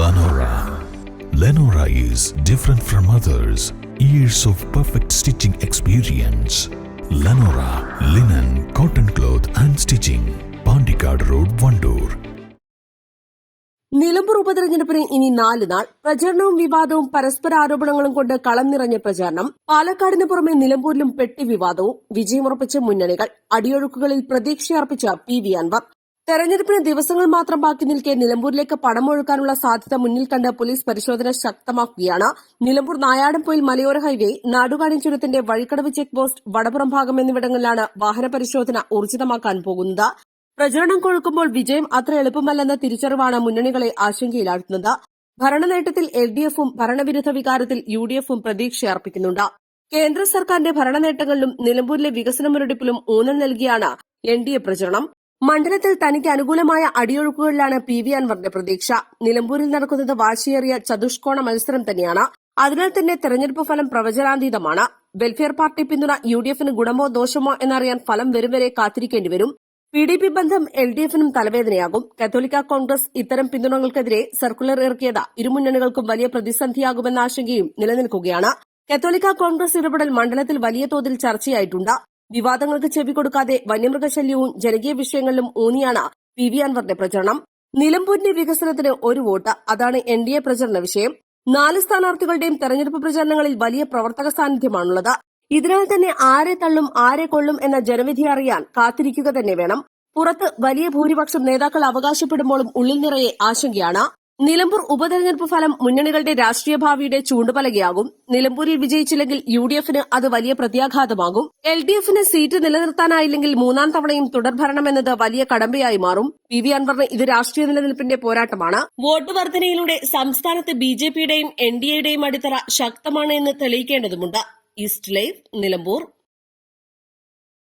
Lenora. Lenora is different from others. Years of perfect stitching experience. Lenora, linen, cotton cloth and stitching. Pandikad Road, Vandoor. Nilambur ഉപതെരഞ്ഞെടുപ്പിന് ഇനി 4 നാൾ. പ്രചരണവും വിവാദവും പരസ്പര ആരോപണങ്ങളും കൊണ്ട് കളം നിറഞ്ഞ പ്രചാരണം. പാലക്കാടിന് പുറമെ നിലമ്പൂരിലും പെട്ടി വിവാദവും. വിജയമുറപ്പിച്ച മുന്നണികൾ. അടിയൊഴുക്കുകളിൽ പ്രതീക്ഷയർപ്പിച്ച PV അൻവർ. തെരഞ്ഞെടുപ്പിന് ദിവസങ്ങൾ മാത്രം ബാക്കി നിൽക്കെ നിലമ്പൂരിലേക്ക് പണമൊഴുക്കാനുള്ള സാധ്യത മുന്നിൽ കണ്ട് പോലീസ് പരിശോധന ശക്തമാക്കുകയാണ്. നിലമ്പൂർ നായാടംപൊയിൽ മലയോര ഹൈവേ, നാടുകാണി ചുരത്തിന്റെ വഴിക്കടവ് ചെക്ക് പോസ്റ്റ്, വടപുറം ഭാഗം എന്നിവിടങ്ങളിലാണ് വാഹന പരിശോധന ഊർജിതമാക്കാൻ പോകുന്നത്. പ്രചരണം കൊഴുക്കുമ്പോൾ വിജയം അത്ര എളുപ്പമല്ലെന്ന തിരിച്ചറിവാണ് മുന്നണികളെ ആശങ്കയിലാഴ്ത്തുന്നത്. ഭരണനേട്ടത്തിൽ LDFും ഭരണവിരുദ്ധ വികാരത്തിൽ UDFും പ്രതീക്ഷയർപ്പിക്കുന്നുണ്ട്. കേന്ദ്ര സർക്കാരിന്റെ ഭരണനേട്ടങ്ങളിലും നിലമ്പൂരിലെ വികസന മുരടിപ്പിലും ഊന്നൽ നൽകിയാണ് NDA പ്രചരണം. മണ്ഡലത്തിൽ തനിക്ക് അനുകൂലമായ അടിയൊഴുക്കുകളിലാണ് PV അൻവറിന്റെ പ്രതീക്ഷ. നിലമ്പൂരിൽ നടക്കുന്നത് വാശിയേറിയ ചതുഷ്കോണ മത്സരം തന്നെയാണ്. അതിനാൽ തന്നെ തെരഞ്ഞെടുപ്പ് ഫലം പ്രവചനാതീതമാണ്. വെൽഫെയർ പാർട്ടി പിന്തുണ UDFന് ഗുണമോ ദോഷമോ എന്നറിയാൻ ഫലം വരും വരെ കാത്തിരിക്കേണ്ടി വരും. PDP ബന്ധം LDFനും തലവേദനയാകും. കത്തോലിക്ക കോൺഗ്രസ് ഇത്തരം പിന്തുണകൾക്കെതിരെ സർക്കുലർ ഇറക്കിയത് ഇരുമുന്നണികൾക്കും വലിയ പ്രതിസന്ധിയാകുമെന്ന ആശങ്കയും നിലനിൽക്കുകയാണ്. കത്തോലിക്ക കോൺഗ്രസ് ഇടപെടൽ മണ്ഡലത്തിൽ വലിയ തോതിൽ ചർച്ചയായിട്ടുണ്ട്. വിവാദങ്ങൾക്ക് ചെവി കൊടുക്കാതെ വന്യമൃഗശല്യവും ജനകീയ വിഷയങ്ങളിലും ഊന്നിയാണ് PV അൻവറിന്റെ പ്രചരണം. നിലമ്പൂരിന്റെ വികസനത്തിന് 1 വോട്ട്, അതാണ് NDA പ്രചരണ വിഷയം. 4 സ്ഥാനാർത്ഥികളുടെയും തെരഞ്ഞെടുപ്പ് പ്രചരണങ്ങളിൽ വലിയ പ്രവർത്തക സാന്നിധ്യമാണുള്ളത്. ഇതിനാൽ തന്നെ ആരെ തള്ളും ആരെ കൊള്ളും എന്ന ജനവിധി അറിയാൻ കാത്തിരിക്കുക തന്നെ വേണം. പുറത്ത് വലിയ ഭൂരിപക്ഷം നേതാക്കൾ അവകാശപ്പെടുമ്പോഴും ഉള്ളിൽ നിറയെ ആശങ്കയാണ്. നിലമ്പൂർ ഉപതെരഞ്ഞെടുപ്പ് ഫലം മുന്നണികളുടെ രാഷ്ട്രീയ ഭാവിയുടെ ചൂണ്ടുപലകയാകും. നിലമ്പൂരിൽ വിജയിച്ചില്ലെങ്കിൽ UDFന് അത് വലിയ പ്രത്യാഘാതമാകും. LDFന് സീറ്റ് നിലനിർത്താനായില്ലെങ്കിൽ 3ാം തവണയും തുടർഭരണമെന്നത് വലിയ കടമ്പയായി മാറും. PV അൻവറിന് ഇത് രാഷ്ട്രീയ നിലനിൽപ്പിന്റെ പോരാട്ടമാണ്. വോട്ട് വർധനയിലൂടെ സംസ്ഥാനത്ത് BJPയുടെയും NDAയുടെയും അടിത്തറ ശക്തമാണ് എന്ന് തെളിയിക്കേണ്ടതുണ്ട്. East live, Nilambur.